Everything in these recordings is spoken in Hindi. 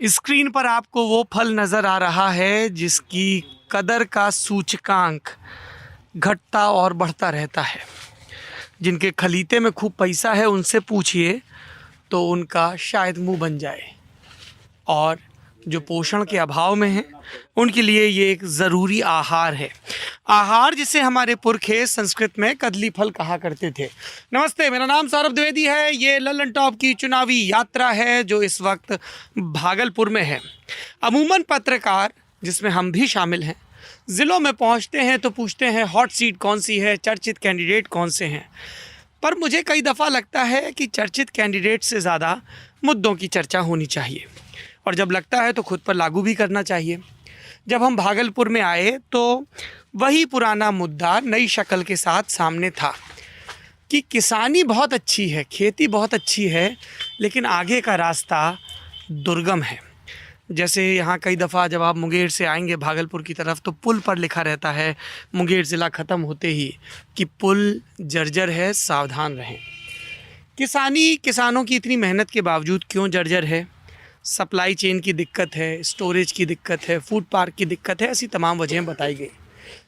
स्क्रीन पर आपको वो फल नज़र आ रहा है जिसकी कदर का सूचकांक घटता और बढ़ता रहता है। जिनके खलीते में खूब पैसा है उनसे पूछिए तो उनका शायद मुंह बन जाए, और जो पोषण के अभाव में हैं उनके लिए ये एक ज़रूरी आहार है। आहार जिसे हमारे पुरखे संस्कृत में कदली फल कहा करते थे। नमस्ते, मेरा नाम सौरभ द्विवेदी है। ये लल्लन टॉप की चुनावी यात्रा है जो इस वक्त भागलपुर में है। अमूमन पत्रकार, जिसमें हम भी शामिल हैं, ज़िलों में पहुंचते हैं तो पूछते हैं हॉट सीट कौन सी है, चर्चित कैंडिडेट कौन से हैं। पर मुझे कई दफ़ा लगता है कि चर्चित कैंडिडेट से ज़्यादा मुद्दों की चर्चा होनी चाहिए, और जब लगता है तो खुद पर लागू भी करना चाहिए। जब हम भागलपुर में आए तो वही पुराना मुद्दा नई शक्ल के साथ सामने था कि किसानी बहुत अच्छी है, खेती बहुत अच्छी है, लेकिन आगे का रास्ता दुर्गम है। जैसे यहाँ कई दफ़ा जब आप मुंगेर से आएंगे भागलपुर की तरफ तो पुल पर लिखा रहता है मुंगेर ज़िला ख़त्म होते ही कि पुल जर्जर है, सावधान रहें। किसानों की इतनी मेहनत के बावजूद क्यों जर्जर है? सप्लाई चेन की दिक्कत है, स्टोरेज की दिक्कत है, फूड पार्क की दिक्कत है, ऐसी तमाम वजहें बताई गई।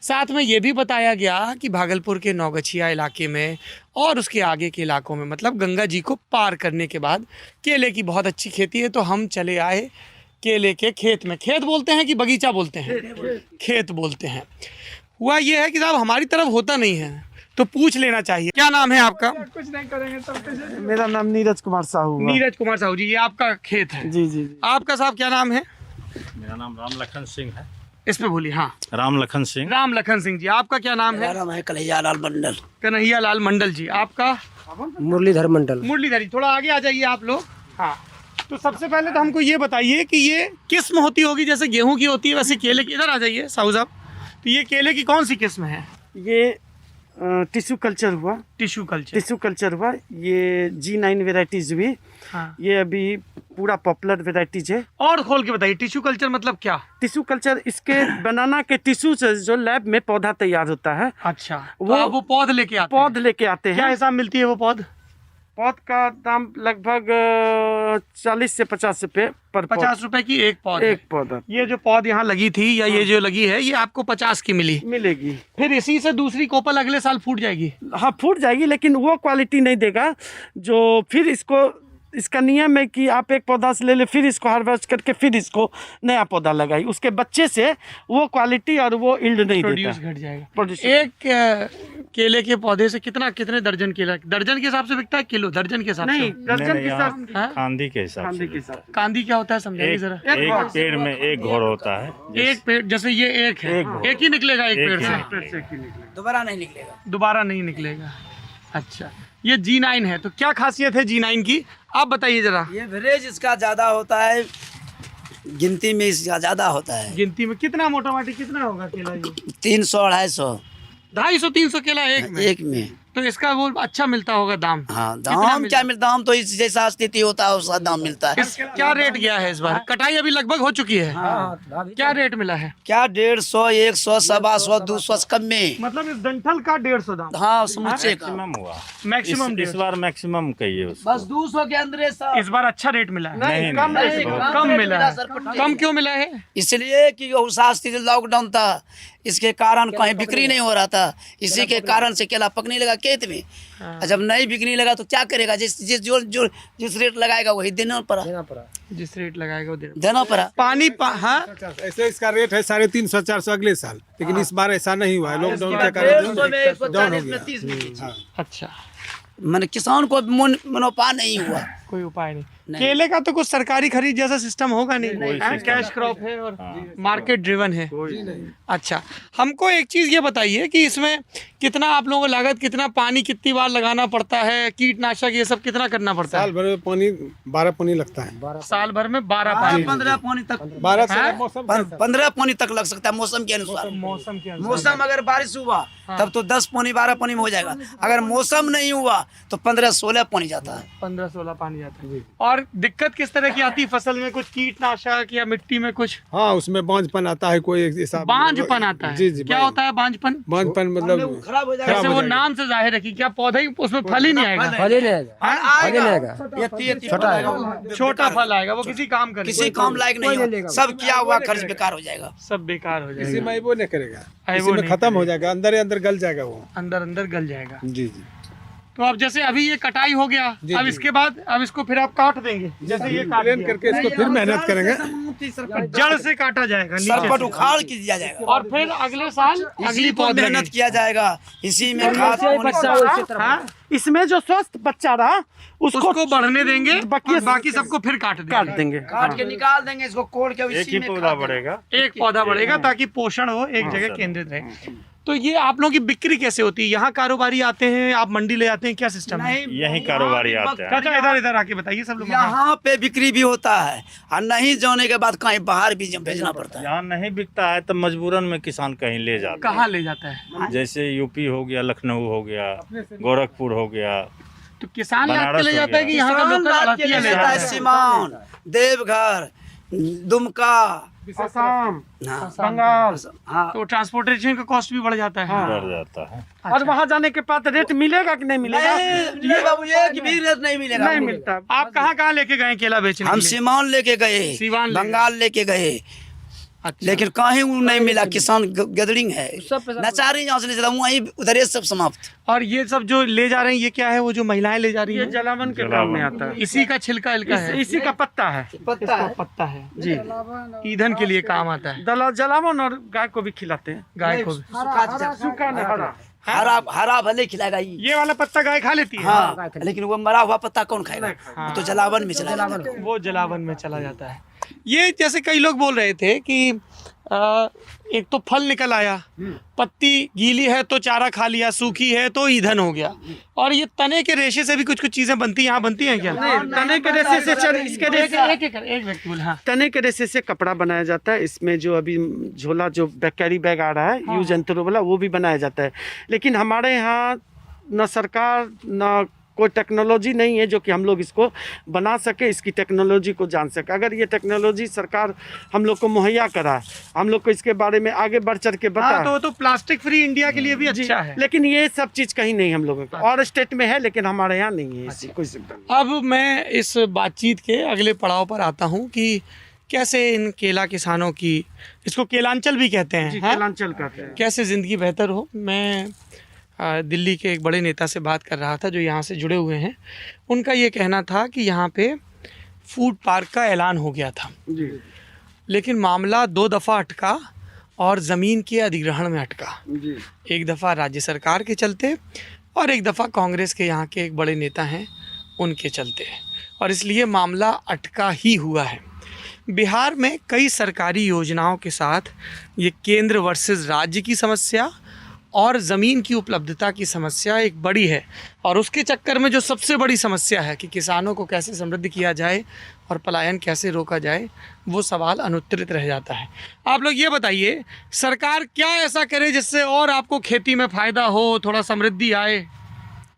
साथ में ये भी बताया गया कि भागलपुर के नौगछिया इलाके में और उसके आगे के इलाकों में, मतलब गंगा जी को पार करने के बाद, केले की बहुत अच्छी खेती है। तो हम चले आए केले के खेत में। खेत बोलते हैं कि बगीचा बोलते हैं? खेत बोलते हैं। हुआ ये है कि साहब हमारी तरफ होता नहीं है तो पूछ लेना चाहिए। क्या नाम है आपका? कुछ नहीं करेंगे तब। मेरा नाम नीरज कुमार साहू है। नीरज कुमार साहू जी, ये आपका खेत है? जी जी जी। आपका साहब क्या नाम है? मेरा नाम राम लखन सिंह है। इस पे बोलिए। हाँ, राम लखन सिंह। राम लखन सिंह जी। आपका क्या नाम है? मेरा नाम है कन्हैया लाल मंडल। कन्हैया लाल मंडल जी। आपका? मुरलीधर मंडल। मुरलीधर। थोड़ा आगे आ जाइए आप लोग। हाँ, तो सबसे पहले तो हमको ये बताइए कि ये किस्म होती होगी, जैसे गेहूं की होती है वैसे केले की। इधर आ जाइए साहू साहब। तो ये केले की कौन सी किस्म है? ये टिश्यू कल्चर हुआ। Tissue culture. टिश्यू कल्चर हुआ। ये G9 वेराइटीज भी। हाँ। ये अभी पूरा पॉपुलर वेराइटीज है। और खोल के बताइए, टिश्यू कल्चर मतलब क्या? टिश्यू कल्चर इसके बनाना के टिश्यू से जो लैब में पौधा तैयार होता है, अच्छा, वो पौध लेके आते पौध लेके आते हैं। क्या हैं। हिसाब मिलती है वो पौध? पौध का दाम लगभग 40 से 50 रुपए पर 50 रुपए की एक पौध है। एक पौधा ये जो पौध यहाँ लगी थी या ये जो लगी है, ये आपको 50 की मिली। मिलेगी। फिर इसी से दूसरी कोपल अगले साल फूट जाएगी। हाँ, फूट जाएगी, लेकिन वो क्वालिटी नहीं देगा जो फिर इसको। इसका नियम है कि आप एक पौधा से ले ले, फिर इसको हार्वेस्ट करके फिर इसको नया पौधा लगाई। उसके बच्चे से वो क्वालिटी और वो इल्ड नहीं प्रोड्यूस देता। घट जाएगा। प्रोड्यूस। एक केले के पौधे से कितने दर्जन केला? दर्जन के हिसाब से बिकता है, किलो दर्जन के हिसाब से? नहीं, दर्जन के साथ। हाँ? कांदी के हिसाब कांदी से। के साथ। कांदी क्या होता है समझाइए जरा। एक पेड़ में एक घोड़ होता है। एक पेड़, जैसे ये एक है, एक ही निकलेगा एक पेड़ से, दोबारा नहीं निकलेगा। दोबारा नहीं निकलेगा। अच्छा, ये G9 है, तो क्या खासियत है G9 की, आप बताइए जरा। ये एवरेज इसका ज्यादा होता है, गिनती में इसका ज्यादा होता है। गिनती में कितना मोटा माटी कितना होगा केला? ये 300-250 250-300 केला एक में। एक में। तो इसका वो अच्छा मिलता होगा दाम? हाँ, कितना दाम मिला? क्या मिलता? दाम तो इस जैसा स्थिति होता है उसका दाम मिलता है। क्या रेट गया है इस बार? कटाई अभी लगभग हो चुकी है। क्या रेट मिला है? क्या 150, 100, 125, 200 कम में। मतलब इस डंठल का 150 दाम? हाँ, समूचे का मैक्सिमम हुआ। मैक्सिमम इस बार मैक्सिमम कहिए उसको। बस 200 के अंदर है सब। इस बार अच्छा रेट मिला है? नहीं, कम नहीं, रेट बहुत- कम रेट मिला है। सर, कम क्यों मिला है? इसलिए कि वो शास्त्री लॉकडाउन था, इसके कारण कहीं बिक्री नहीं हो रहा था। इसी के कारण से केला पकने लगा खेत में। और जब नहीं बिकने लगा तो क्या करेगा? जिस रेट लगाएगा वही देना पड़ा। जिस रेट लगाएगा वो देना पड़ा। पानी हाँ, ऐसे इसका रेट है 350-400 अगले साल, लेकिन इस बार ऐसा नहीं हुआ है। लॉकडाउन के कारण 150 में, डाउन हो 140 में, गया। 30 में। अच्छा, मैंने किसान को मुनाफा नहीं हुआ। कोई उपाय नहीं। केले का तो कुछ सरकारी खरीद जैसा सिस्टम होगा नहीं, हाँ, कैश क्रॉप है और मार्केट ड्रिवन है। अच्छा, हमको एक चीज ये बताइए कि इसमें कितना आप लोगों को लागत, कितना पानी, कितनी बार लगाना पड़ता है, कीटनाशक ये सब कितना करना पड़ता है? साल भर में 12 पानी लगता है। साल भर में 12 पानी। 15 पानी तक, 12 से मौसम 15 पानी तक लग सकता है मौसम के अनुसार। मौसम के अनुसार। मौसम अगर बारिश हुआ तब तो 10 पानी 12 पानी में हो जाएगा। अगर मौसम नहीं हुआ तो 15-16 पानी जाता है। 15-16 पानी जाता है। और और दिक्कत किस तरह की आती है फसल में? कुछ कीटनाशक या मिट्टी में कुछ हाँ उसमें बांझपन आता है, कोई ऐसा बांझपन आता है? जी जी। क्या होता है बांझपन? बांझपन मतलब खराब हो जाएगा। जैसे हो वो जाएगा। नाम से जाहिर है कि क्या पौधा ही उसमें फल ही नहीं आएगा, फल ही नहीं आएगा। ये छोटा है। छोटा फल आएगा, वो किसी काम का किसी नहीं, काम लायक नहीं हो, सब किया हुआ खर्च बेकार हो जाएगा। सब बेकार हो इसी जाएगा, में वो नहीं करेगा, वो इसी में नहीं खत्म हो जाएगा, अंदर ही अंदर गल जाएगा वो। अंदर अंदर गल जाएगा। जी जी। तो अब जैसे अभी ये कटाई हो गया, अब इसके बाद अब इसको फिर आप काट देंगे, जैसे ये काट प्लेन दिया, करके इसको फिर मेहनत करेंगे। जड़ से काटा जाएगा नीचे सरपट से। उखाड़ के दिया जाएगा, और फिर अगले साल अगली इसी पर पौध मेहनत किया जाएगा, इसी में खाद हाँ, इसमें जो स्वस्थ बच्चा रहा उसको बढ़ने देंगे, बाकी- और बाकी सबको फिर काट काट देंगे। देंगे। काट के निकाल देंगे, इसको कोड़ के एक इसी ही में पौधा खाद देंगे। बढ़ेगा। एक पौधा बढ़ेगा ताकि पोषण हो, एक जगह केंद्रित रहे। तो ये आप लोगों की बिक्री कैसे होती है? यहाँ कारोबारी आते हैं, आप मंडी ले जाते हैं, क्या सिस्टम है? यही कारोबारी आते हैं। चाचा इधर इधर आके बताइए सब लोग। यहाँ पे बिक्री भी होता है, और नहीं जाने के बाद कहीं बाहर भी भेजना पड़ता है। यहाँ नहीं बिकता है तो मजबूरन में किसान कहीं ले जाता कहाँ ले जाता है? है। जैसे यूपी हो गया, लखनऊ हो गया, गोरखपुर हो गया। तो किसान लाद के बनारस ले हो जाता है कि गया। यहाँ का किसान लोकल लाद के आड़तिया ले ले जाता जाता है, है? सीमान, देवघर, दुमका, असम, हाँ, बंगाल, हाँ, तो ट्रांसपोर्टेशन का कॉस्ट भी बढ़ जाता है। बढ़ जाता है। और वहाँ जाने के बाद रेट मिलेगा कि नहीं मिलेगा? ये बाबू ये कि भी रेट नहीं मिलेगा, नहीं मिलता। आप कहाँ कहाँ लेके गए केला बेचने हम के लिए? सीमान लेके गए, सीवान ले बंगाल लेके गए, अच्छा। लेकिन कहीं वो नहीं मिला। किसान गैदरिंग है, नचारी यहाँ से नहीं चला, वहीं उधर सब समाप्त। और ये सब जो ले जा रहे हैं ये क्या है? वो जो महिलाएं ले जा रही ये हैं, जलावन के काम में आता है। इसी का छिलका इलका है, इसी का पत्ता है पत्ता है। पत्ता है जी। ईंधन के लिए काम आता है, जलावन और गाय को भी खिलाते हैं। गाय को भी। सूखा नहीं, हरा। हरा हरा भले खिलाएगा ये वाला पत्ता गाय खा लेती है? हाँ, लेकिन वो मरा हुआ पत्ता कौन खाएगा? वो तो जलावन में चला जाता है। वो जलावन में चला जाता है। ये जैसे कई लोग बोल रहे थे कि एक तो फल निकल आया, पत्ती गीली है तो चारा खा लिया, सूखी है तो ईंधन हो गया, और ये तने के रेशे से भी कुछ कुछ चीजें बनती हैं। यहाँ बनती हैं क्या? तने के रेशे से इसके रेशे एक व्यक्ति बोले। हाँ, तने के रेशे से कपड़ा बनाया जाता है। इसमें जो अभी झोला जो कैरी बैग आ रहा है यूज एंड थ्रो वाला, वो भी बनाया जाता है। लेकिन हमारे यहाँ न सरकार न कोई टेक्नोलॉजी नहीं है जो कि हम लोग इसको बना सके, इसकी टेक्नोलॉजी को जान सके। अगर ये टेक्नोलॉजी सरकार हम लोग को मुहैया कराए, हम लोग को इसके बारे में आगे बढ़ चढ़ के हाँ, बताए। तो प्लास्टिक फ्री इंडिया के लिए भी अच्छा है। लेकिन ये सब चीज़ कहीं नहीं हम लोगों का, और स्टेट में है लेकिन हमारे यहाँ नहीं है ऐसी कोई सुविधा नहीं। अब मैं इस बातचीत के अगले पड़ाव पर आता हूँ कि कैसे इन केला किसानों की, इसको केलांचल भी कहते हैं, हाँ? केलांचल कहते हैं। कैसे ज़िंदगी बेहतर हो। मैं दिल्ली के एक बड़े नेता से बात कर रहा था जो यहाँ से जुड़े हुए हैं। उनका ये कहना था कि यहाँ पे फूड पार्क का ऐलान हो गया था, जी लेकिन मामला 2 दफ़ा अटका और ज़मीन के अधिग्रहण में अटका। जी। एक दफ़ा राज्य सरकार के चलते और एक दफ़ा कांग्रेस के यहाँ के एक बड़े नेता हैं उनके चलते, और इसलिए मामला अटका ही हुआ है। बिहार में कई सरकारी योजनाओं के साथ ये केंद्र वर्सेस राज्य की समस्या और ज़मीन की उपलब्धता की समस्या एक बड़ी है, और उसके चक्कर में जो सबसे बड़ी समस्या है कि किसानों को कैसे समृद्ध किया जाए और पलायन कैसे रोका जाए, वो सवाल अनुत्तरित रह जाता है। आप लोग ये बताइए, सरकार क्या ऐसा करे जिससे और आपको खेती में फ़ायदा हो, थोड़ा समृद्धि आए?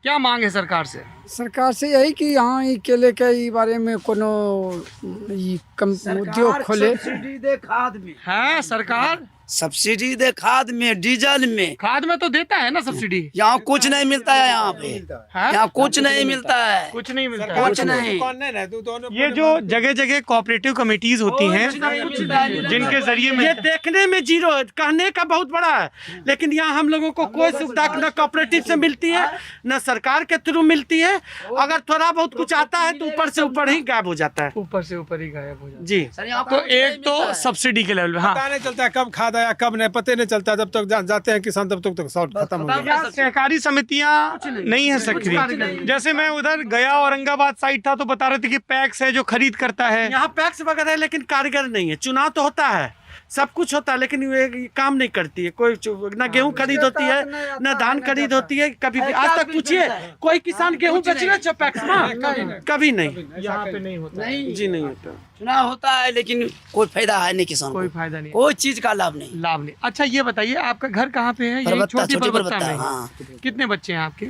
क्या मांग है सरकार से? सरकार से यही कि यहाँ ई केले के ई बारे में कोनो ई कम उद्योग खोले। सब्सिडी दे खाद में, है सरकार सब्सिडी दे खाद में, डीजल में। खाद में तो देता है ना सब्सिडी? यहाँ कुछ नहीं मिलता है, यहाँ पे हाँ? यहाँ कुछ नहीं मिलता है, कुछ नहीं मिलता है। कुछ नहीं। कौन नहीं रहती तो ये जो जगह जगह कोऑपरेटिव कमेटीज होती हैं जिनके जरिए में ये देखने में जीरो है, कहने का बहुत बड़ा है, लेकिन यहाँ हम लोगों को कोई सुविधा न कोऑपरेटिव से मिलती है न सरकार के थ्रू मिलती है। अगर थोड़ा बहुत कुछ आता है तो ऊपर से ऊपर ही गायब हो जाता है। ऊपर से ऊपर ही गायब हो जाता जी। है। तो एक तो सब्सिडी के लेवल पे, हाँ, पता नहीं चलता है कब खाद आया कब नहीं, पता नहीं चलता। जब तक जाते हैं किसान तब तक शॉर्ट खत्म हो गया। यहाँ सहकारी समितियाँ नहीं है सक्रिय। जैसे मैं उधर गया औरंगाबाद साइड था तो बता रहे थे कि पैक्स है जो खरीद करता है। यहाँ पैक्स वगैरह है लेकिन कारीगर नहीं है। चुनाव तो होता है, सब कुछ होता है, लेकिन ये काम नहीं करती है कोई। न गेहूं खरीद होती है न धान खरीद होती है। कभी भी आज तक पूछिए कोई किसान गेहूं बेच रहे छो पैक्स में? कभी नहीं। यहाँ पे नहीं होता, जी नहीं होता। चुनाव होता है लेकिन कोई फायदा है नहीं किसान कोई को, फायदा नहीं, कोई चीज का लाभ नहीं। लाभ नहीं। अच्छा ये बताइए, आपका घर कहाँ पे है? यही परबत्ता, छोटी छोटी परबत्ता परबत्ता, में। हाँ। कितने बच्चे हैं आपके?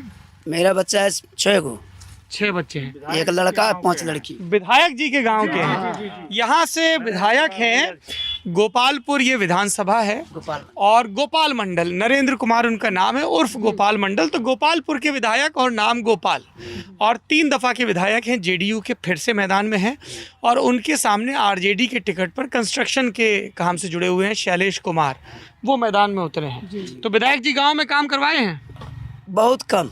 मेरा बच्चा है 6 गो। 6 बच्चे हैं। एक लड़का 5 लड़की। विधायक जी के गांव के हैं। यहाँ से विधायक हैं गोपालपुर, ये विधानसभा है, गोपाल और गोपाल मंडल, नरेंद्र कुमार उनका नाम है, उर्फ गोपाल मंडल। तो गोपालपुर के विधायक और नाम गोपाल, और 3 दफ़ा के विधायक हैं, जेडीयू के फिर से मैदान में हैं, और उनके सामने आरजेडी के टिकट पर कंस्ट्रक्शन के काम से जुड़े हुए हैं शैलेश कुमार, वो मैदान में उतरे हैं। तो विधायक जी गाँव में काम करवाए हैं? बहुत कम।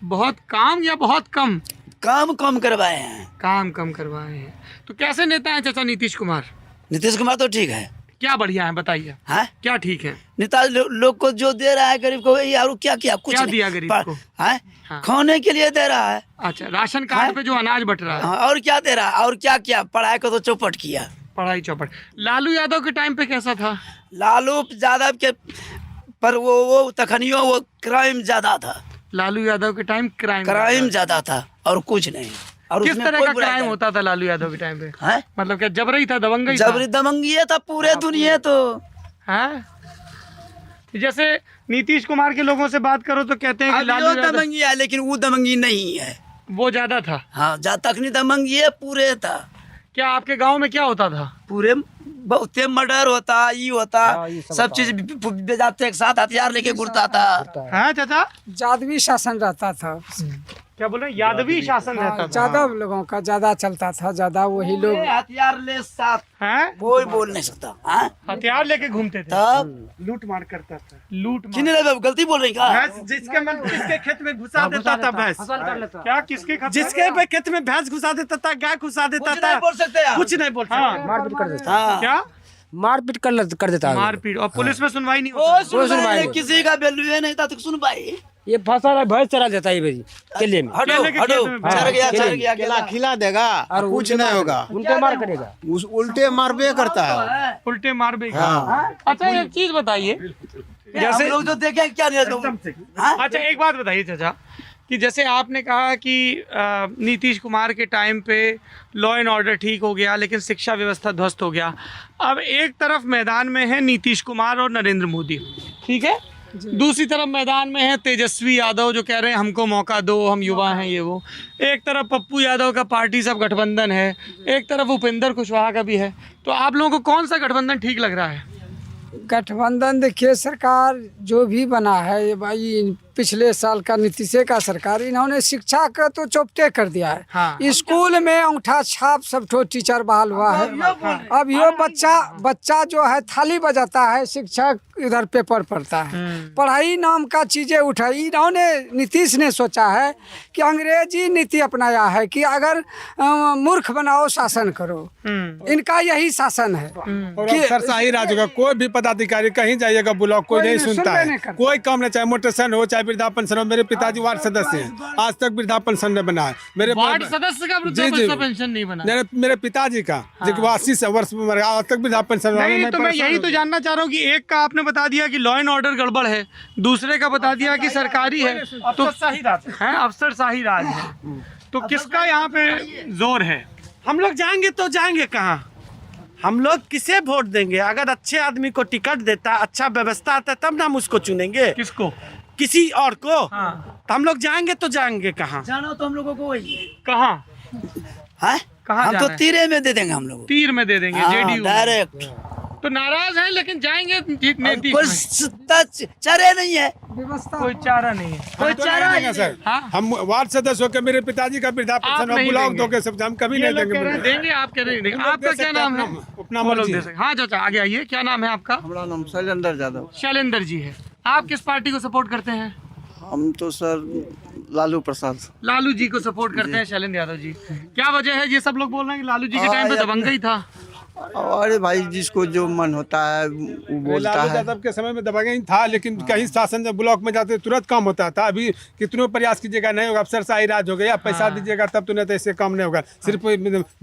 बहुत काम या बहुत कम? काम कम करवाए हैं। काम कम करवाए हैं। तो कैसे नेता हैं चाचा नीतीश कुमार? नीतीश कुमार तो ठीक है। क्या बढ़िया है बताइए, हाँ, क्या ठीक है? नेता लोग को जो दे रहा है गरीब को, यार क्या किया? कुछ क्या नहीं। दिया गरीब को? हाँ? हाँ। खाने के लिए दे रहा है। अच्छा, राशन कार्ड पे जो अनाज बट रहा है। हाँ, और क्या दे रहा है? और क्या किया? पढ़ाई को तो चौपट किया। पढ़ाई चौपट। लालू यादव के टाइम पे कैसा था? लालू यादव के पर वो तखनियों वो क्राइम ज्यादा था। लालू यादव के टाइम क्राइम ज्यादा था और कुछ नहीं। और किस उसमें तरह कोई का बुराई क्राइम नहीं। होता था लालू यादव के टाइम पे? हैं? मतलब क्या जबरई था, दबंगई था? जबरी दमंगी था पूरे दुनिया तो। हाँ? जैसे नीतीश कुमार के लोगों से बात करो तो कहते हैं कि लालू लालू यादव दमंगी है, लेकिन वो दमंगी नहीं है। वो ज्यादा था। हाँ, जहाँ तक नहीं दमंगी है पूरे था। क्या आपके गांव में क्या होता था? पूरे बहुत मर्डर होता, ये होता, सब चीज बेजाते एक साथ हथियार लेके घुरता था। हाँ चाचा, जादवी शासन रहता था। क्या बोले? यादवी शासन रहता था। ज्यादा लोगों का ज्यादा चलता था, ज्यादा वही लोग। हथियार ले साथ हैं? कोई बोल नहीं सकता। हाँ? हथियार लेके घूमते थे, तब लूट मार करता था। लूट मार। किन्हीं ने गलती बोल रही का? भैंस जिसके खेत में घुसा देता था, भैंस क्या किसके खतरे? जिसके पे खेत में भैंस घुसा देता था, गाय घुसा देता कुछ था, नहीं बोल सकते यार। कुछ नहीं बोल सकता। मारपीट कर देता हाँ। क्या मारपीट कर देता है। मारपीट? और पुलिस में सुनवाई नहीं ओ होती? सुनवाई नहीं, किसी का वैल्यू नहीं था तो सुन भाई। ये फसल है, भैंस चरा देता है ये मेरी केले में, हटो केले के हटो, खेत में चढ़ गया चढ़ गया केला खिला देगा और कुछ नहीं होगा, उल्टे मार करेगा। उस उल्टे मारबे करता है। उल्टे मार भी। अच्छा एक चीज बताइए, जैसे लोग जो देखे क्या नहीं। हाँ? अच्छा एक बात बताइए चाचा, कि जैसे आपने कहा कि नीतीश कुमार के टाइम पे लॉ एंड ऑर्डर ठीक हो गया, लेकिन शिक्षा व्यवस्था ध्वस्त हो गया। अब एक तरफ मैदान में है नीतीश कुमार और नरेंद्र मोदी, ठीक है, दूसरी तरफ मैदान में है तेजस्वी यादव जो कह रहे हैं हमको मौका दो, हम युवा हैं, ये वो। एक तरफ पप्पू यादव का पार्टी सब गठबंधन है, एक तरफ उपेंद्र कुशवाहा का भी है। तो आप लोगों को कौन सा गठबंधन ठीक लग रहा है? गठबंधन देखिए, सरकार जो भी बना है ये भाई पिछले साल का नीतीश का सरकार, इन्होंने शिक्षा का तो चौपटे कर दिया है। हाँ। स्कूल में अंगूठा छाप सब ठो टीचर बहाल हुआ है। अब ये बच्चा जो है थाली बजाता है, शिक्षक इधर पेपर पढ़ता है। पढ़ाई नाम का चीजें उठाई इन्होंने, नीतीश ने सोचा है कि अंग्रेजी नीति अपनाया है कि अगर मूर्ख बनाओ शासन करो। इनका यही शासन है। और अफसरशाही राज होगा। कोई भी पदाधिकारी कहीं जाइएगा ब्लॉक कोई नहीं सुनता है, कोई काम नहीं, चाहे मोटेशन हो चाहे वृद्धा पेंशन हो। मेरे पिताजी वार्ड सदस्य हैं, आज तक वृद्धा पेंशन नहीं बना है। मेरे वार्ड सदस्य का वृद्धा पेंशन नहीं बना? मेरे पिताजी का जो 80 वर्ष में मर गया, आज तक वृद्धा पेंशन नहीं। तो मैं यही तो जानना चाह रहा हूँ कि एक का आपने बता दिया कि लॉ एंड ऑर्डर गड़बड़ है, दूसरे का बता दिया कि सरकारी है, तो अफसरशाही राज है। तो किसका यहाँ पे जोर है? हम लोग जाएंगे तो जाएंगे कहाँ? हम लोग किसे वोट देंगे? अगर अच्छे आदमी को टिकट देता, अच्छा व्यवस्था आता, तब ना हम उसको चुनेंगे। किसको? किसी और को। हाँ। तो हम लोग जाएंगे तो जाएंगे कहाँ? जानो तो हम लोगों को वही है। कहाँ? हाँ? कहाँ हम जाना तो है? तीरे में दे देंगे हम लोग। तीर में दे देंगे, जेडीयू में। डायरेक्ट। तो नाराज हैं लेकिन जाएंगे नीतीश कोई में। चरे नहीं है, कोई चारा नहीं है। कोई चारा नहीं है। सर। हाँ? हम वार्ड सदस्य होकर मेरे पिताजी का वृद्धा आप पेंशन नहीं ब्लॉक देंगे। दो के सब हम कभी ये नहीं लोग कह रहे हैं देंगे। देंगे, आप कह रहे हैं देंगे। हम लोग आपका दे क्या सकते हैं, नाम है? अपना वो लोग मर्जी दे है। सकते। हाँ चाचा आगे आइए, क्या नाम है आपका? हमारा नाम शैलेंद्र यादव। शैलेंद्र जी है। आप किस पार्टी को सपोर्ट करते हैं? हम तो सर लालू प्रसाद। लालू जी को सपोर्ट करते हैं, शैलेंद्र यादव जी। क्या वजह है? ये सब लोग बोल रहे हैं कि लालू जी के टाइम पे दबंगई था। अरे भाई जिसको जो मन होता है वो बोलता लालू है। यादव के समय में दबंगई था, लेकिन कहीं शासन जब ब्लॉक में जाते तुरंत काम होता था। अभी कितनों प्रयास कीजिएगा नहीं होगा, अफसरशाही राज हो गया। पैसा दीजिएगा तब तो नहीं तो ऐसे काम नहीं होगा। सिर्फ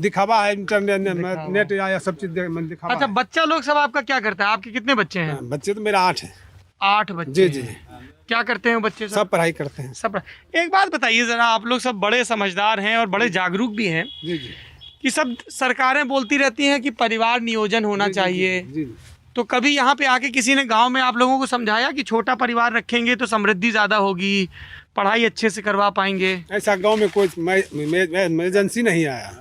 दिखावा है, इंटरनेट नेट या सब चीज दिखावा। अच्छा बच्चा लोग सब आपका क्या करता है? आपके कितने बच्चे हैं? बच्चे तो मेरा 8 है। 8 बच्चे जी जी हैं। जी, क्या करते हैं बच्चे सब पढ़ाई करते हैं। सब? एक बात बताइए जरा, आप लोग सब बड़े समझदार हैं और बड़े जागरूक भी हैं जी जी कि सब सरकारें बोलती रहती हैं कि परिवार नियोजन होना चाहिए। जी। तो कभी यहाँ पे आके किसी ने गांव में आप लोगों को समझाया कि छोटा परिवार रखेंगे तो समृद्धि ज़्यादा होगी, पढ़ाई अच्छे से करवा पाएंगे? ऐसा गांव में कोई एजेंसी नहीं आया,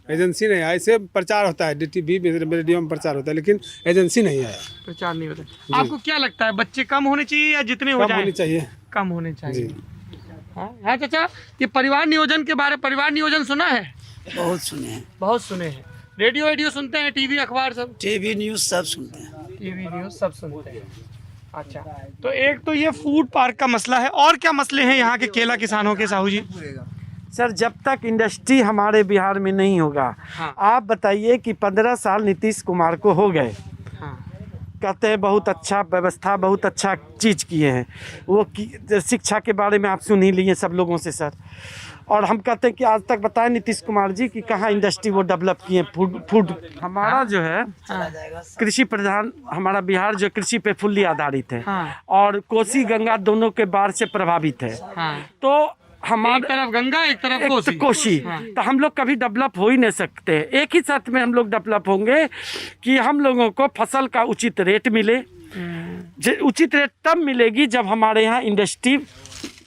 एजेंसी नहीं आया। ऐसे प्रचार होता है, DTV रेडियो में प्रचार होता है, लेकिन एजेंसी नहीं आया। प्रचार नहीं होता। आपको क्या लगता है बच्चे कम होने चाहिए या जितने हो कम जाएं? होनी चाहिए। कम होने चाहिए। जी। हाँ चाचा, ये परिवार नियोजन के बारे, परिवार नियोजन सुना है? बहुत सुने हैं, बहुत सुने हैं। रेडियो सुनते हैं, टीवी अखबार सब? टीवी न्यूज़ सब सुनते हैं। टीवी न्यूज़ सब सुनते हैं। अच्छा, तो एक तो ये फूड पार्क का मसला है, और क्या मसले हैं यहाँ के केला किसानों के साहू जी? सर जब तक इंडस्ट्री हमारे बिहार में नहीं होगा, हाँ। आप बताइए कि 15 साल नीतीश कुमार को हो गए, हाँ। कहते हैं बहुत अच्छा व्यवस्था, बहुत अच्छा चीज़ किए हैं वो शिक्षा के बारे में आप सुन ही लिए सब लोगों से सर। और हम कहते हैं कि आज तक बताएं नीतीश कुमार जी कि कहाँ इंडस्ट्री वो डेवलप किए। फूड हमारा जो है कृषि प्रधान, हमारा बिहार जो कृषि पे फुल्ली आधारित है, हाँ। और कोसी गंगा दोनों के बाढ़ से प्रभावित है। हाँ। तो एक हमारे तरफ गंगा, एक तरफ कोसी। कोसी, तो हम लोग कभी डेवलप हो ही नहीं सकते। एक ही साथ में हम लोग डेवलप होंगे कि हम लोगों को फसल का उचित रेट मिले। उचित रेट तब मिलेगी जब हमारे यहाँ इंडस्ट्री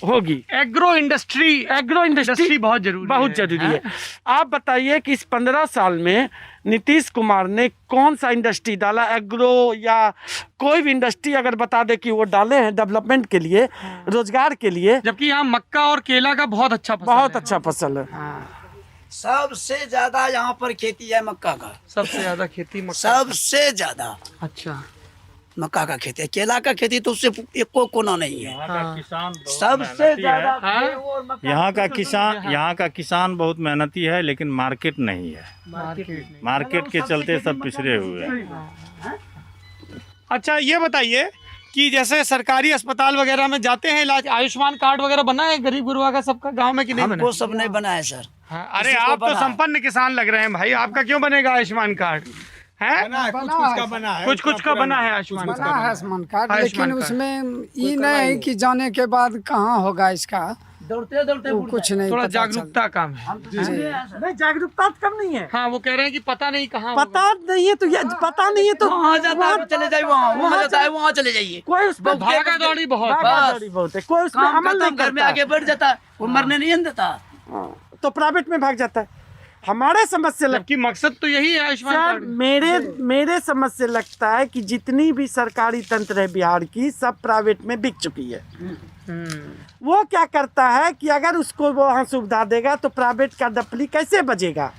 होगी। एग्रो इंडस्ट्री बहुत जरूरी है। आप बताइए कि इस 15 साल में नीतीश कुमार ने कौन सा इंडस्ट्री डाला, एग्रो या कोई भी इंडस्ट्री अगर बता दे कि वो डाले हैं डेवलपमेंट के लिए, रोजगार के लिए, जबकि यहाँ मक्का और केला का बहुत अच्छा फसल है। सबसे ज्यादा यहाँ पर खेती है मक्का का, सबसे ज्यादा खेती मक्का। सबसे ज्यादा अच्छा, मक्का का खेती है। केला का खेती तो उससे एक को कोना नहीं है। यहाँ का किसान बहुत सबसे मेहनती ज्यादा है। यहाँ का किसान बहुत मेहनती है, लेकिन मार्केट नहीं है। मार्केट के चलते सब पिछड़े हुए हैं। अच्छा ये बताइए कि जैसे सरकारी अस्पताल वगैरह में जाते हैं इलाज, आयुष्मान कार्ड वगैरह बना है गरीब गुरबा का सबका गांव में कि नहीं बना? हमको सब नहीं बना है सर। हाँ, अरे आप तो संपन्न किसान लग रहे हैं भाई, आपका क्यों बनेगा आयुष्मान कार्ड? है कुछ का बना है, कुछ का बना है आयुष्मान बना है आयुष्मान कार्ड, आयुष्मान लेकिन कार्ड। उसमें ये नहीं कि जाने के बाद कहाँ होगा इसका, दौड़ते वो कुछ नहीं थोड़ा पता जागरूकता काम है। नहीं, जागरूकता कम नहीं है। हाँ, वो कह रहे हैं कि पता नहीं कहाँ पता नहीं है तो ये पता नहीं है तो वहाँ जाता है चले जाइए, वहाँ जाता है वहाँ चले जाइए। कोई उस पर भागा दौड़ी बहुत है। भागा-दौड़ी बहुत है, कोई उसमें काम अमल करता नहीं घर में करता। आगे बढ़ जाता है, वो मरने नहीं देता। तो प्राइवेट में भाग जाता है। हमारे समझ से जबकि मकसद तो यही है आयुष्मान सर, कार्ड। मेरे समझ से लगता है कि जितनी भी सरकारी तंत्र है बिहार की, सब प्राइवेट में बिक चुकी है। वो क्या करता है कि अगर उसको वो वहाँ सुविधा देगा तो प्राइवेट का डपली कैसे बजेगा।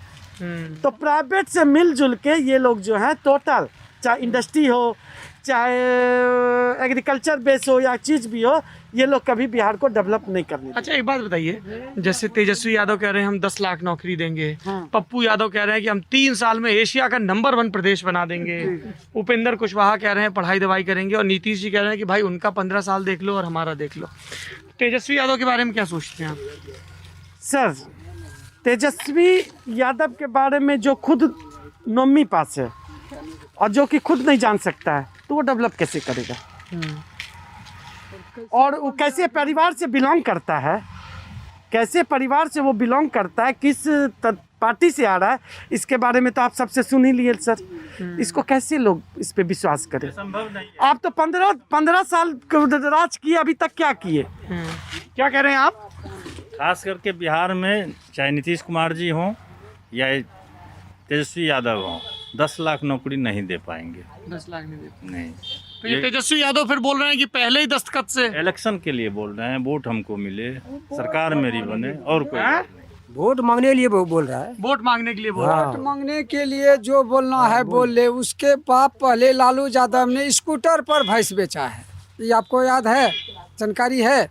तो प्राइवेट से मिलजुल के ये लोग जो हैं टोटल, चाहे इंडस्ट्री हो, चाहे एग्रीकल्चर बेस हो या चीज़ भी हो, ये लोग कभी बिहार को डेवलप नहीं करने देंगे। अच्छा एक बात बताइए, जैसे तेजस्वी यादव कह रहे हैं हम 10 लाख नौकरी देंगे, पप्पू यादव कह रहे हैं कि हम 3 साल में एशिया का नंबर 1 प्रदेश बना देंगे, उपेंद्र कुशवाहा कह रहे हैं पढ़ाई दवाई करेंगे, और नीतीश जी कह रहे हैं कि भाई उनका 15 साल देख लो और हमारा देख लो। तेजस्वी यादव के बारे में क्या सोचते हैं आप? सर, तेजस्वी यादव के बारे में जो खुद नौवीं पास है और जो कि खुद नहीं जान सकता है, तो वो डेवलप कैसे करेगा? और वो कैसे परिवार से बिलोंग करता है, कैसे परिवार से वो बिलोंग करता है, किस पार्टी से आ रहा है, इसके बारे में तो आप सबसे सुन ही लिए सर। इसको कैसे लोग इस पे विश्वास करें? संभव नहीं है। आप तो 15 साल राज किए, अभी तक क्या किए? क्या कह रहे हैं आप? खास करके बिहार में चाहे नीतीश कुमार जी हों या तेजस्वी यादव हों, 10 लाख नौकरी नहीं दे पाएंगे। 10 लाख नहीं देते। नहीं, तो ये तेजस्वी यादव फिर बोल रहे हैं कि पहले ही दस्तखत से इलेक्शन के लिए बोल रहे हैं, वोट हमको मिले, सरकार मेरी बने, और कोई बात नहीं। वोट मांगने के लिए वो बोल रहा है। वोट मांगने के लिए बोल रहे हैं। वोट मांगने के लिए जो बोलना है बोल ले। उसके बाप पहले लालू यादव ने स्कूटर पर भैंस बेचा है, ये आपको याद है, जानकारी है?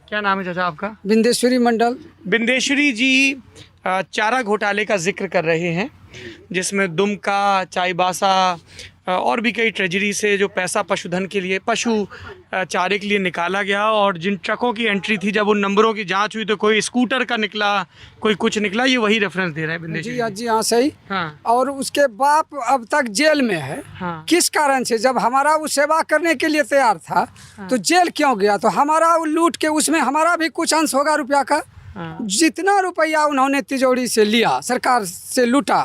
क्या नाम है चाचा आपका? बिंदेश्वरी मंडल। बिंदेश्वरी जी चारा घोटाले का जिक्र कर रहे हैं, जिसमें दुमका, चाईबासा और भी कई ट्रेजरी से जो पैसा पशुधन के लिए, पशु चारे के लिए निकाला गया, और जिन ट्रकों की एंट्री थी जब उन नंबरों की जांच हुई तो कोई स्कूटर का निकला, कोई कुछ निकला, ये वही रेफरेंस दे रहे हैं बिंदेश्वरी जी हाँ सही। हाँ। और उसके बाप अब तक जेल में है। हाँ। किस कारण से? जब हमारा वो सेवा करने के लिए तैयार था तो जेल क्यों गया? तो हमारा वो लूट के उसमें हमारा भी कुछ अंश होगा रुपया का। जितना रुपया उन्होंने तिजोरी से लिया, सरकार से लूटा,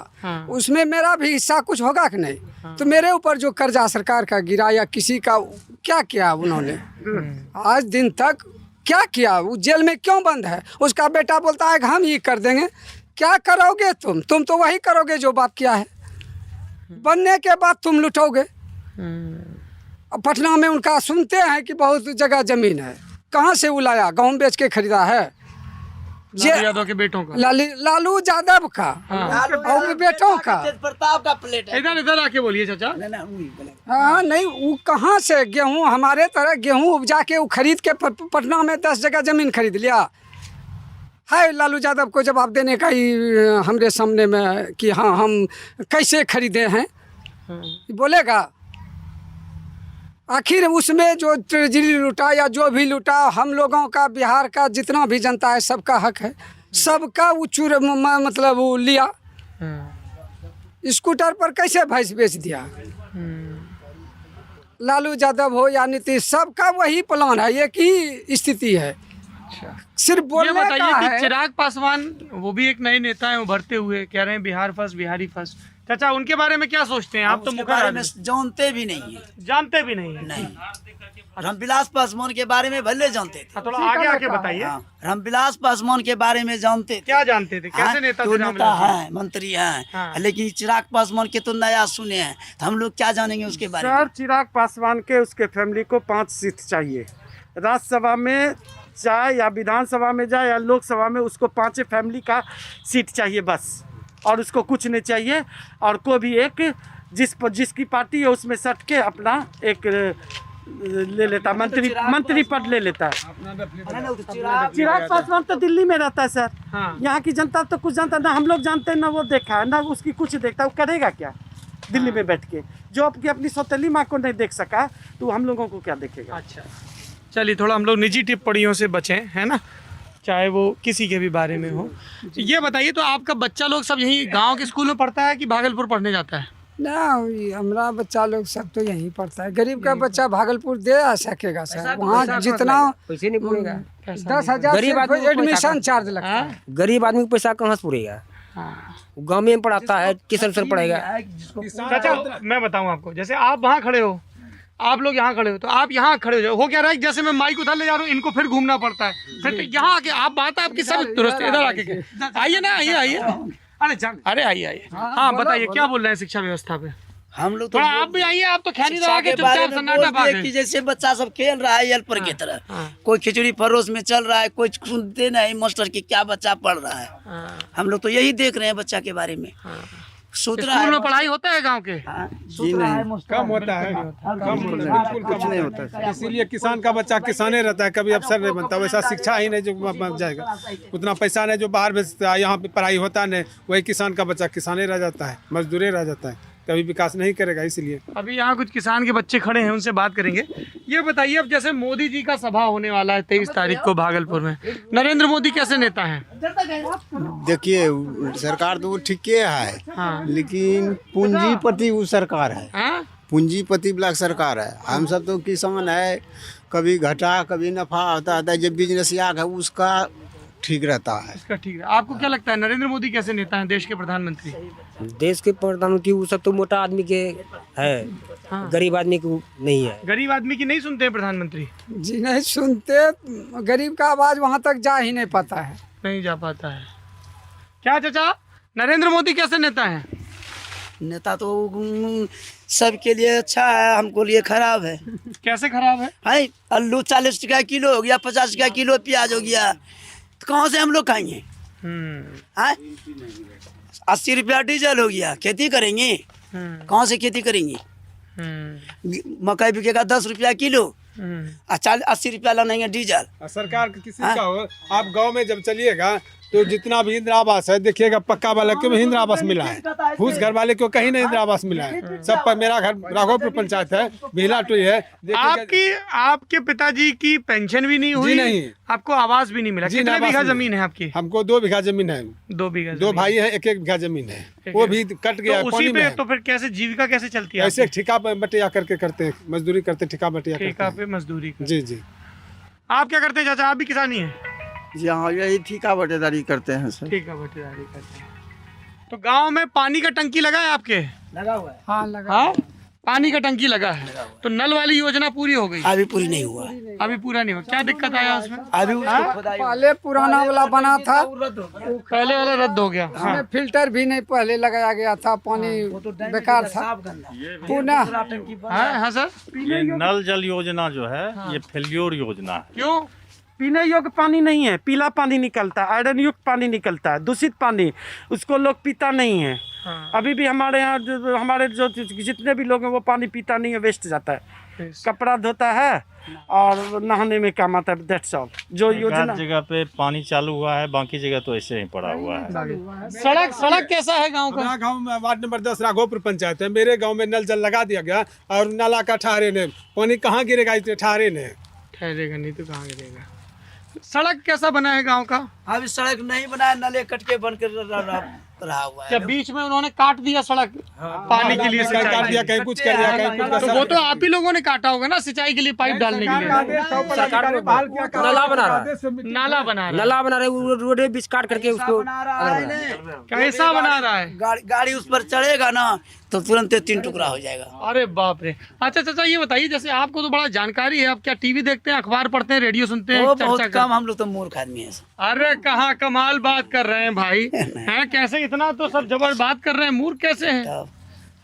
उसमें मेरा भी हिस्सा कुछ होगा कि नहीं? तो मेरे ऊपर जो कर्जा सरकार का गिरा या किसी का क्या किया उन्होंने, आज दिन तक क्या किया? वो जेल में क्यों बंद है? उसका बेटा बोलता है कि हम ये कर देंगे। क्या करोगे तुम तो वही करोगे जो बाप किया है। बनने के बाद तुम लुटोगे। अब पटना में उनका सुनते हैं कि बहुत जगह जमीन है। कहाँ से वो लाया? गाँव बेच के खरीदा है। लालू यादव के बेटों का, लालू यादव का और बेटों का। तेज प्रताप का प्लेट है। इधर आके बोलिए चाचा। हाँ नहीं, वो कहाँ से गेहूँ हमारे तरह गेहूँ उपजा के वो खरीद के पटना में 10 जगह जमीन खरीद लिया है। लालू यादव को जवाब देने का ही हमरे सामने में कि हाँ हम कैसे खरीदे हैं बोलेगा। आखिर उसमें जो ट्रेजरी लूटा या जो भी लूटा, हम लोगों का बिहार का जितना भी जनता है सबका हक है। सबका वो चूर मतलब वो लिया। स्कूटर पर कैसे भैंस बेच दिया? लालू यादव हो या नीतीश, सबका वही प्लान है। एक ही स्थिति है। सिर्फ ये बोलने का बताइए कि है। चिराग पासवान वो भी एक नए नेता हैं, उभरते हुए, कह रहे हैं बिहार फर्स्ट, बिहारी फर्स्ट। चाचा उनके बारे में क्या सोचते हैं आप? तो उसके बारे में जानते भी नहीं है। जानते भी नहीं है। नहीं, रामविलास पासवान के बारे में भले जानते थे। थोड़ा आगे आके बताइए। हाँ, रामविलास पासवान के बारे में जानते थे। क्या जानते थे? कैसे हाँ, नेता तो थे? नेता है, मंत्री हैं। हाँ। लेकिन चिराग पासवान के तो नया सुने हैं, तो हम लोग क्या जानेंगे उसके बारे में? सर, चिराग पासवान के उसके फैमिली को 5 सीट चाहिए। राज्यसभा में जाए या विधानसभा में जाए या लोकसभा में, उसको 5 फैमिली का सीट चाहिए बस। और उसको कुछ नहीं चाहिए। और कोई भी एक जिसकी पार्टी है उसमें सट के अपना एक ले लेता, मंत्री पद ले लेता है। चिराग पासवान तो दिल्ली में रहता है सर। हाँ। यहाँ की जनता तो कुछ जानता ना, हम लोग जानते हैं ना, वो देखा है ना, उसकी कुछ देखता है। वो करेगा क्या दिल्ली में बैठ के? जो आपकी अपनी सौतेली माँ को नहीं देख सका तो हम लोगों को क्या देखेगा? अच्छा, चलिए थोड़ा हम लोग निजी टिप्पणियों से बचें, है ना, चाहे वो किसी के भी बारे में हो। ये बताइए, तो आपका बच्चा लोग सब यही गांव के स्कूल में पढ़ता है कि भागलपुर पढ़ने जाता है? ना, हमारा बच्चा लोग सब तो यहीं पढ़ता है। गरीब का बच्चा भागलपुर दे आ सकेगा सर? वहाँ जितना पैसे नहीं पूरेगा। 10,000 गरीब आदमी को एडमिशन चार्ज लगता है। गरीब आदमी को पैसा कहाँ से पूरेगा? गाँव में पढ़ाता है, किस सर पढ़ेगा? चाचा मैं बताऊं आपको, जैसे आप वहाँ खड़े हो, आप लोग यहाँ खड़े हो, तो आप यहाँ खड़े हो जाओ। हो क्या रहा है, जैसे मैं माइक उधर ले जा रहा हूँ, इनको फिर घूमना पड़ता है। फिर तो यहाँ आके आप बात आपकी सब दुरुस्त। इधर आके आइए ना, आइए। अरे आइए। हाँ बताइए, क्या बोल रहे हैं शिक्षा व्यवस्था पे? हम लोग तो थोड़ा आप भी आइए। आप तो खैनी शिक्षा दबा के के बारे चुपचाप में सन्नाटा बोल दिए भाग कि गए। जैसे बच्चा सब खेल रहा है हेल्पर की तरह। कोई खिचड़ी फरोश में चल रहा है, कोई सुनते नहीं मास्टर की क्या बच्चा पढ़ रहा है। हम लोग तो यही देख रहे हैं बच्चा के बारे में। सोच रहा स्कूल है में पढ़ाई होता है गांव के? जी नहीं, कम होता है, बिल्कुल कुछ नहीं होता है। इसीलिए किसान का बच्चा किसाने रहता है, कभी अफसर नहीं बनता। वैसा शिक्षा ही नहीं जो बन जाएगा, उतना पैसा नहीं जो बाहर भेजता है, यहाँ पे पढ़ाई होता नहीं, वही किसान का बच्चा किसाने रह जाता है, मजदूरी रह जाता है, कभी विकास नहीं करेगा। इसलिए अभी यहाँ कुछ किसान के बच्चे खड़े हैं, उनसे बात करेंगे। ये बताइए, अब जैसे मोदी जी का सभा होने वाला है 23 तारीख को भागलपुर में, नरेंद्र मोदी कैसे नेता हैं? देखिए, सरकार तो वो ठीक है। हाँ। लेकिन पूंजीपति वो सरकार है। हाँ? पूंजीपति ब्लॉक सरकार है। हम सब तो किसान है, कभी घाटा कभी नफा होता है। जब बिजनेस याग है उसका ठीक रहता है। इसका ठीक है। आपको क्या लगता है नरेंद्र मोदी कैसे नेता हैं, देश के प्रधानमंत्री? देश के प्रधानमंत्री वो सब तो मोटा आदमी के है। हाँ। गरीब आदमी को नहीं है। गरीब आदमी की नहीं सुनते हैं प्रधानमंत्री? जी नहीं सुनते। गरीब का आवाज वहाँ तक जा ही नहीं पाता है। नहीं जा पाता है। क्या चाचा, नरेंद्र मोदी कैसे नेता हैं? नेता तो सबके लिए अच्छा है, हमको लिए खराब है। कैसे खराब है? है आलू 40 टका किलो हो गया, 50 टका किलो प्याज हो गया, तो कहाँ से हम लोग खाएंगे? हैं 80 रुपया डीजल हो गया, खेती करेंगे कहाँ से? खेती करेंगे? मकई बिकेगा 10 रुपया किलो, 80 रुपया लाएंगे डीजल। सरकार किसी का हो, आप गांव में जब चलिएगा तो जितना भी इंदिरा आवास है देखिएगा, पक्का वाले को भी इंदिरा आवास मिला है, फूस घर वाले को कहीं नहीं इंदिरा आवास मिला है। सब पर मेरा घर राघोपुर पंचायत है, बिहला टोई है। आपके पिताजी की पेंशन भी नहीं हुई? नहीं। आपको आवास भी नहीं मिला? कितने बीघा जमीन है आपकी? हमको 2 बीघा जमीन है। 2 बीघा। 2 भाई हैं, 1-1 बीघा जमीन है, वो भी कट गया तो पानी उसी पे में। तो फिर कैसे जीविका कैसे चलती है? ऐसे ठिका बटिया करके करते हैं, मजदूरी करते, ठिका बटिया ठेका करते पे मजदूरी हैं। जी जी। आप क्या करते हैं चाचा? आप भी किसानी है? जी हाँ, यही ठिका बटेदारी करते हैं सर। ठीक है, बटेदारी करते हैं। तो गांव में पानी का टंकी लगा है आपके? लगा हुआ है। हाँ लगा। हाँ? पानी का टंकी लगा है, तो नल वाली योजना पूरी हो गई? अभी पूरी नहीं हुआ है। अभी पूरा नहीं हुआ, क्या दिक्कत आया उसमें? अभी उसको खुदाई पहले पुराना वाला बना था, पहले वाला रद्द हो गया। हाँ। उसमें फिल्टर भी नहीं पहले लगाया गया था, पानी बेकार था। पुनः हाँ सर, ये नल जल योजना जो है ये फेल्योर योजना है। क्यों? पीने योग्य पानी नहीं है, पीला पानी निकलता है, आयरन युक्त पानी निकलता है, दूषित पानी, उसको लोग पीता नहीं है। अभी भी हमारे यहाँ हमारे जो जितने भी लोग हैं वो पानी पीता नहीं है, वेस्ट जाता है, कपड़ा धोता है और नहाने में काम आता है, दैट्स ऑल। जो योजना जगह पे पानी चालू हुआ है, बाकी जगह तो ऐसे ही पड़ा हुआ है। सड़क कैसा है गांव का? हमारा गांव में वार्ड नंबर 10 राघोपुर पंचायत है। मेरे गांव में नल जल लगा दिया गया और नाला का ठहरे ने पानी कहाँ गिरेगा, इतने ठहरे ने ठहरेगा नहीं तो कहाँ गिरेगा। सड़क कैसा बना है गांव का? अभी सड़क नहीं बनाया, नले कट के बन कर रहा हुआ है। क्या बीच में उन्होंने काट दिया सड़क पानी के लिए? कहीं काट दिया, कहीं कुछ कर दिया, कहीं कुछ तो वो तो आप ही लोगों ने काटा होगा ना, सिंचाई के लिए पाइप डालने के लिए। नाला बना रहा है, नाला बना रहा नाला बना रहे, रोड बीच काट करके उसको है। कैसा बना रहा है? गाड़ी उस पर चढ़ेगा ना तो तुरंत 3 टुकड़ा हो जाएगा। अरे बाप रे। अच्छा चाचा ये बताइए, जैसे आपको तो बड़ा जानकारी है, आप क्या टीवी देखते हैं, अखबार पढ़ते हैं, रेडियो सुनते हैं? वो चर्चा बहुत करते कम, हम लोग तो मूर्ख आदमी है। हैं? अरे कहाँ कमाल बात कर रहे हैं भाई, हैं कैसे इतना तो सब जबर बात कर रहे हैं, मूर्ख कैसे हैं? तब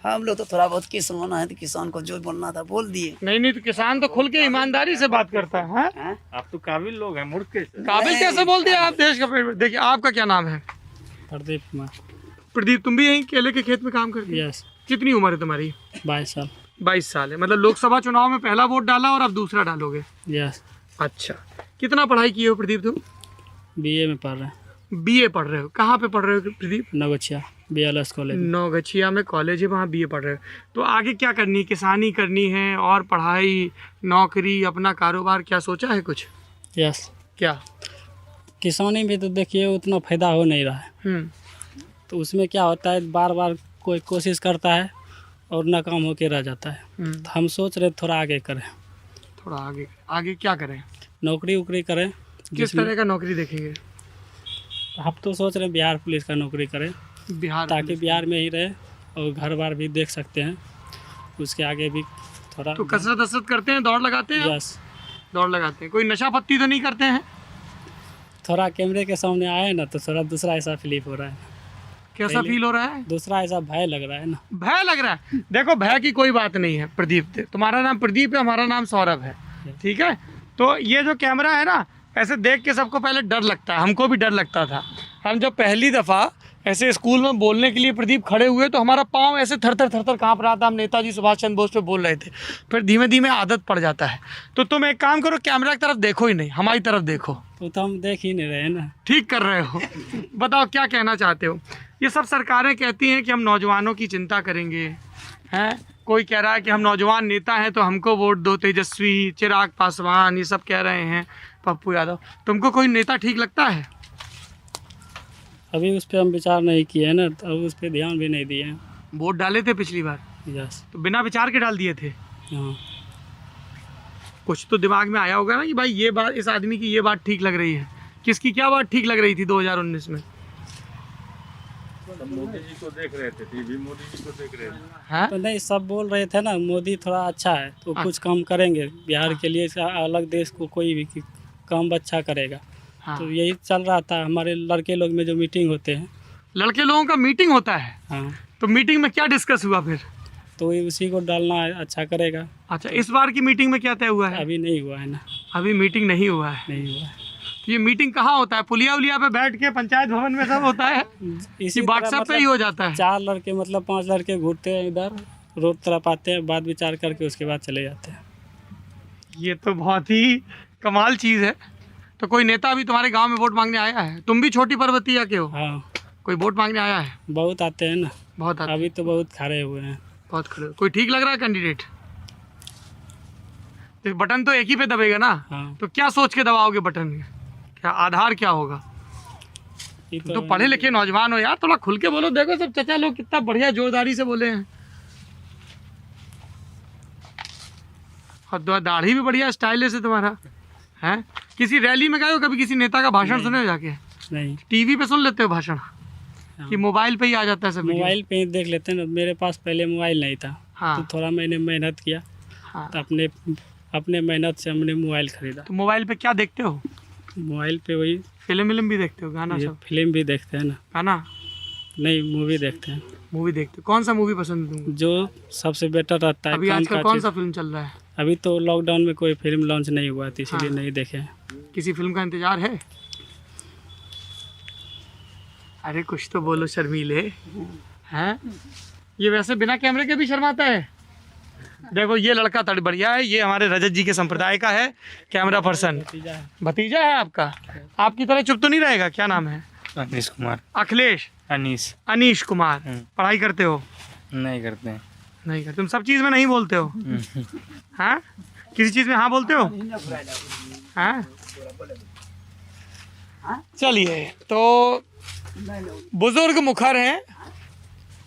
हम लोग तो थोड़ा बहुत किसान है, तो किसान को जो बोलना था बोल दिए। नहीं तो किसान तो खुल के ईमानदारी से बात करता है। हैं? आप तो काबिल लोग हैं, मूर्ख कैसे? काबिल कैसे बोल दिया आप देश का? देखिए आपका क्या नाम है? प्रदीप कुमार। प्रदीप, तुम भी यहीं केले के खेत में काम करती हो? यस। कितनी उम्र है तुम्हारी? 22 साल। 22 साल है, मतलब लोकसभा चुनाव में पहला वोट डाला और अब दूसरा डालोगे? यस। अच्छा, कितना पढ़ाई किए हो प्रदीप तुम? बीए में पढ़ रहे हैं। बीए पढ़ रहे हो, कहाँ पे पढ़ रहे हो प्रदीप? Navgachhia BLS college. नौगछिया में कॉलेज है, वहाँ बीए पढ़ रहे हो। तो आगे क्या करनी है? किसानी करनी है और पढ़ाई, नौकरी, अपना कारोबार, क्या सोचा है कुछ? यस। क्या? किसानी में तो देखिए उतना फायदा हो नहीं रहा है, तो उसमें क्या होता है, बार बार कोई कोशिश करता है और नाकाम होके रह जाता है। तो हम सोच रहे थोड़ा आगे करें। थोड़ा आगे क्या करें? नौकरी वोकरी करें। किस तरह का नौकरी देखेंगे? हम तो सोच रहे हैं बिहार पुलिस का नौकरी करें, बिहार ताकि पुलिस। बिहार में ही रहे और घर बार भी देख सकते हैं, उसके आगे भी थोड़ा। तो कसरत करते हैं, दौड़ लगाते हैं? यस। दौड़ लगाते हैं। कोई नशा पत्ती तो नहीं करते हैं? थोड़ा कैमरे के सामने आए ना तो थोड़ा दूसरा ऐसा फील हो रहा है, कैसा फील हो रहा है? दूसरा ऐसा भय लग रहा है ना। भय लग रहा है? देखो भय की कोई बात नहीं है प्रदीप, तुम्हारा नाम प्रदीप है, हमारा नाम सौरभ है, ठीक है? तो ये जो कैमरा है ना, ऐसे देख के सबको पहले डर लगता है, हमको भी डर लगता था। हम जब पहली दफ़ा ऐसे स्कूल में बोलने के लिए प्रदीप खड़े हुए तो हमारा पाँव ऐसे थर थर काँप रहा था। हम नेताजी सुभाष चंद्र बोस पे बोल रहे थे, फिर धीमे धीमे आदत पड़ जाता है। तो तुम एक काम करो, कैमरा की तरफ देखो ही नहीं, हमारी तरफ देखो। तो हम देख ही नहीं रहे हैं ना। ठीक कर रहे हो। बताओ क्या कहना चाहते हो? ये सब सरकारें कहती हैं कि हम नौजवानों की चिंता करेंगे, हैं? कोई कह रहा है कि हम नौजवान नेता हैं तो हमको वोट दो, तेजस्वी, चिराग पासवान, ये सब कह रहे हैं, पप्पू यादव। तुमको कोई नेता ठीक लगता है? अभी उस पर हम विचार नहीं किए हैं ना, तो उस पर ध्यान भी नहीं दिए हैं। वोट डाले थे पिछली बार? यस। तो बिना विचार के डाल दिए थे? हाँ। कुछ तो दिमाग में आया होगा ना कि भाई ये बात, इस आदमी की ये बात ठीक लग रही है। किसकी क्या बात ठीक लग रही थी 2019 में? मोदी जी को देख रहे थे, टीवी मोदी जी को देख रहे थे। हाँ? तो नहीं, सब बोल रहे थे ना मोदी थोड़ा अच्छा है तो कुछ काम करेंगे बिहार के लिए, अलग देश को कोई भी काम अच्छा करेगा। हाँ। तो यही चल रहा था हमारे लड़के लोग में जो मीटिंग होते हैं। लड़के लोगों का मीटिंग होता है? हाँ। तो मीटिंग में क्या डिस्कस हुआ फिर? तो उसी को डालना अच्छा करेगा। अच्छा, इस बार की मीटिंग में क्या तय हुआ है? अभी नहीं हुआ है ना। अभी मीटिंग नहीं हुआ है। नहीं हुआ है। तो ये मीटिंग कहाँ होता है? पुलिया उलिया पे बैठ के पंचायत भवन में सब होता है? इसी व्हाट्सएप पे ही हो जाता है? 4 लड़के मतलब 5 लड़के घूरते हैं इधर, रोड तरफ आते हैं, बात विचार करके उसके बाद चले जाते हैं। ये तो बहुत ही कमाल चीज़ है। तो कोई नेता अभी तुम्हारे गांव में वोट मांगने आया है? तुम भी छोटी पर्वतीया के हो? हाँ। कोई वोट मांगने आया है? बहुत आते हैं ना। बहुत आते? अभी तो बहुत खड़े हुए हैं। बहुत खड़े। कोई ठीक लग रहा है कैंडिडेट? तो बटन तो एक ही पे दबेगा ना? हाँ। तो क्या सोच के दबाओगे बटन? क्या आधार क्या होगा? ये तो पढ़े लिखे नौजवान हो यार, थोड़ा खुल के बोलो। देखो सब चचा लोग कितना बढ़िया जोरदारी से बोले हैं, और दाढ़ी भी बढ़िया स्टाइलिश है तुम्हारा, हैं? किसी रैली में गए हो कभी? किसी नेता का भाषण सुने हो जाके? नहीं। टीवी पे सुन लेते हो भाषण कि मोबाइल पे ही आ जाता है सब वीडियो? मोबाइल पे ही देख लेते हैं ना। मेरे पास पहले मोबाइल नहीं था। हाँ। तो थोड़ा मैंने मेहनत किया, हाँ। तो अपने मेहनत से हमने मोबाइल खरीदा। तो मोबाइल पे क्या देखते हो? मोबाइल पे वही फिल्म भी देखते हो, गाना ये सब? फिल्म भी देखते हैं ना, गाना नहीं मूवी देखते हैं। मूवी देखते हो? कौन सा मूवी पसंद है तुमको? जो सबसे बेटर रहता है अभी काम आजकल का कौन चीज़। सा फिल्म चल रहा है? अभी तो लॉकडाउन में कोई फिल्म लॉन्च नहीं हुआ था, इसीलिए नहीं देखे। किसी फिल्म का इंतजार है? अरे कुछ तो बोलो शर्मीले हैं। ये वैसे बिना कैमरे के भी शर्माता है। देखो ये लड़का तड़ बढ़िया है, ये हमारे रजत जी के संप्रदाय का है, कैमरा पर्सन। भतीजा है आपका? आपकी तरह चुप तो नहीं रहेगा? क्या नाम है? अनीश कुमार। अखिलेश? अनीश कुमार। पढ़ाई करते हो? नहीं करते हैं। नहीं करते। तुम सब चीज़ में नहीं बोलते हो? हाँ, किसी चीज़ में हाँ बोलते हो? हाँ, चलिए। तो बुजुर्ग मुखर हैं।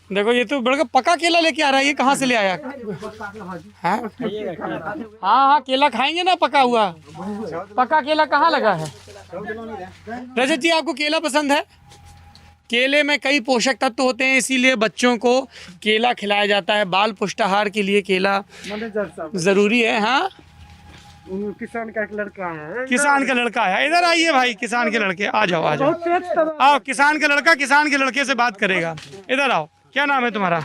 देखो ये तो बड़ा पका केला लेके आ रहा है, ये कहाँ से ले आया? हाँ हाँ, केला खाएंगे ना पका हुआ। पका केला कहाँ लगा है? रजत जी आपको केला पसंद है? केले में कई पोषक तत्व होते हैं, इसीलिए बच्चों को केला खिलाया जाता है। बाल पुष्टाहार के लिए केला जरूरी है। हाँ, किसान का एक लड़का है। किसान का लड़का है। इधर आइए भाई, किसान के लड़के आ जाओ आ जाओ आओ। किसान का लड़का किसान के लड़के से बात करेगा। इधर आओ। क्या नाम है तुम्हारा?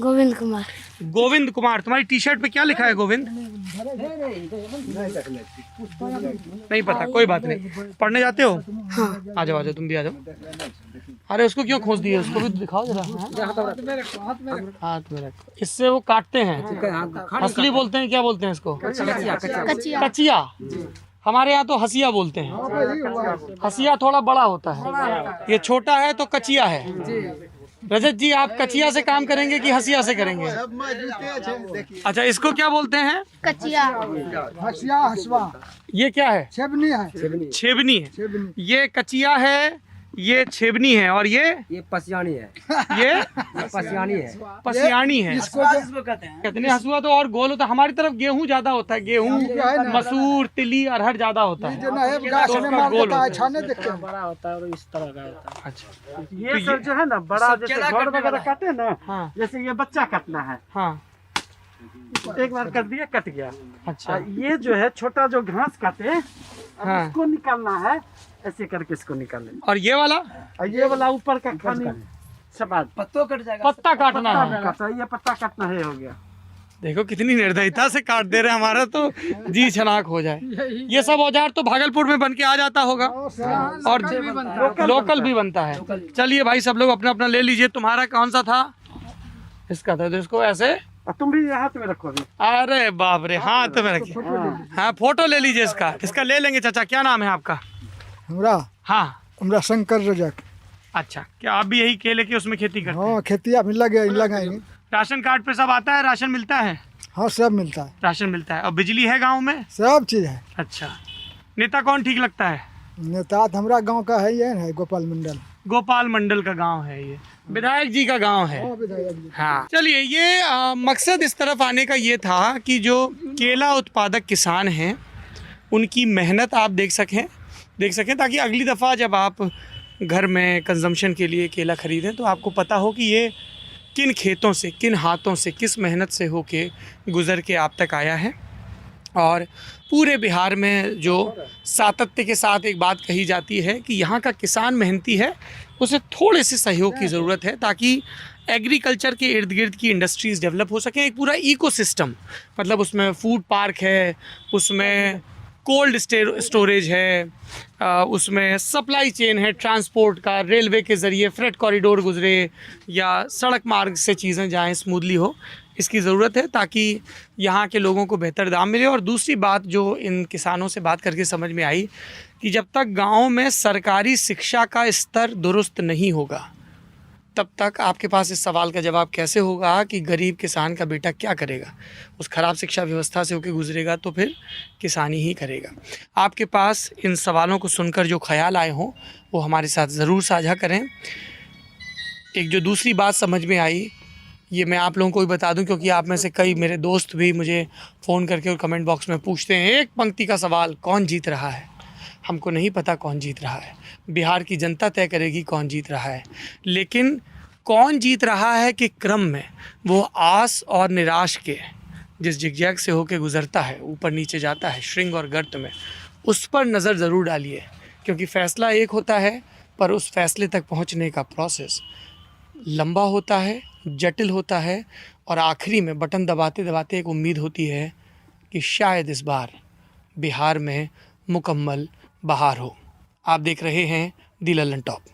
गोविंद कुमार। गोविंद कुमार। तुम्हारी टी शर्ट पे क्या लिखा है गोविंद? नहीं पता, कोई बात नहीं। पढ़ने जाते हो? हाँ। आ जाओ तुम भी आ जाओ। अरे उसको क्यों खोस दिए? उसको भी दिखाओ जरा। हाथ में रखो। इससे वो काटते हैं। हसली बोलते हैं, क्या बोलते हैं इसको? कचिया। हमारे यहाँ तो हसिया बोलते हैं। हसिया थोड़ा बड़ा होता है, ये छोटा है तो कचिया है। रजत जी आप कचिया से काम करेंगे कि हसिया से करेंगे? अच्छा, इसको क्या बोलते हैं? कचिया। हसिया हसवा। ये क्या है? छेबनी है। छेबनी है। ये कचिया है, ये छेबनी है, और ये पसियानी है। ये पसियानी है। पसियानी है। इसको कहते हैं। कितने हसुआ तो और गोल होता है। हमारी तरफ गेहूं ज्यादा होता है, गेहूं, मसूर, तिली, अरहर ज्यादा होता है। तो उसका गोल होता है। बड़ा होता है और इस तरह का होता है। अच्छा, ये सब जो है ना बड़ा, जैसे घर वगैरह काटे ना, हाँ जैसे ये बच्चा काटना है, हाँ। एक बार कर दिया, कट गया। अच्छा, ये जो है छोटा जो घास काटे, हाँ। इसको निकालना है, ऐसे करके इसको निकाल लेना। और ये वाला? और ये वाला ऊपर का खाने सबाद पत्तों कट जाएगा। पत्ता काटना है। काटा, ये पत्ता काटना है, हो गया। देखो कितनी निर्दयता से काट दे रहे हैं, हमारा तो जी छनाक हो जाए। ये सब औजार तो भागलपुर में बन के आ जाता होगा, और लोकल भी बनता है। चलिए भाई, सब लोग अपना अपना ले लीजिए। तुम्हारा कौन सा था? इसका था, तो इसको ऐसे। और तुम भी हाथ में रखो अभी। अरे बाप रे, हाथ में रखिए। हाँ, फोटो ले लीजिए इसका। इसका ले लेंगे। चाचा क्या नाम है आपका? हमरा शंकर रजक। अच्छा, क्या आप भी यही केले की उसमें खेती करते हैं? हाँ, खेती अभी लगाएंगे। राशन कार्ड पे सब आता है? राशन मिलता है? हाँ, सब मिलता है। राशन मिलता है। और बिजली है गांव में? सब चीज है। अच्छा, नेता कौन ठीक लगता है? नेता तो हमारा गांव का है, ये है गोपाल मंडल। गोपाल मंडल का गांव है ये, विधायक जी का गांव है। हाँ, चलिए। ये मकसद इस तरफ आने का ये था कि जो केला उत्पादक किसान हैं उनकी मेहनत आप देख सकें, ताकि अगली दफ़ा जब आप घर में कंजम्पशन के लिए केला ख़रीदें तो आपको पता हो कि ये किन खेतों से, किन हाथों से, किस मेहनत से होके गुज़र के आप तक आया है। और पूरे बिहार में जो सातत्य के साथ एक बात कही जाती है कि यहाँ का किसान मेहनती है, उसे थोड़े से सहयोग की ज़रूरत है ताकि एग्रीकल्चर के इर्द गिर्द की इंडस्ट्रीज़ डेवलप हो सकें। एक पूरा इकोसिस्टम, मतलब उसमें फूड पार्क है, उसमें कोल्ड स्टोरेज है, उसमें सप्लाई चेन है, ट्रांसपोर्ट का, रेलवे के ज़रिए फ्रेट कॉरिडोर गुजरे या सड़क मार्ग से चीज़ें जाएं, स्मूथली हो, इसकी ज़रूरत है ताकि यहाँ के लोगों को बेहतर दाम मिले। और दूसरी बात जो इन किसानों से बात करके समझ में आई कि जब तक गाँव में सरकारी शिक्षा का स्तर दुरुस्त नहीं होगा तब तक आपके पास इस सवाल का जवाब कैसे होगा कि गरीब किसान का बेटा क्या करेगा। उस ख़राब शिक्षा व्यवस्था से होकर गुजरेगा तो फिर किसानी ही करेगा। आपके पास इन सवालों को सुनकर जो ख्याल आए हों वो हमारे साथ ज़रूर साझा करें। एक जो दूसरी बात समझ में आई, ये मैं आप लोगों को भी बता दूं क्योंकि आप में से कई मेरे दोस्त भी मुझे फ़ोन करके और कमेंट बॉक्स में पूछते हैं एक पंक्ति का सवाल, कौन जीत रहा है? हमको नहीं पता कौन जीत रहा है, बिहार की जनता तय करेगी कौन जीत रहा है। लेकिन कौन जीत रहा है के क्रम में वो आस और निराश के जिस जिगजैग से होके गुजरता है, ऊपर नीचे जाता है श्रृंग और गर्त में, उस पर नज़र ज़रूर डालिए, क्योंकि फ़ैसला एक होता है पर उस फैसले तक पहुंचने का प्रोसेस लंबा होता है, जटिल होता है, और आखिरी में बटन दबाते दबाते एक उम्मीद होती है कि शायद इस बार बिहार में मुकम्मल बहार हो। आप देख रहे हैं दी लल्लन टॉप।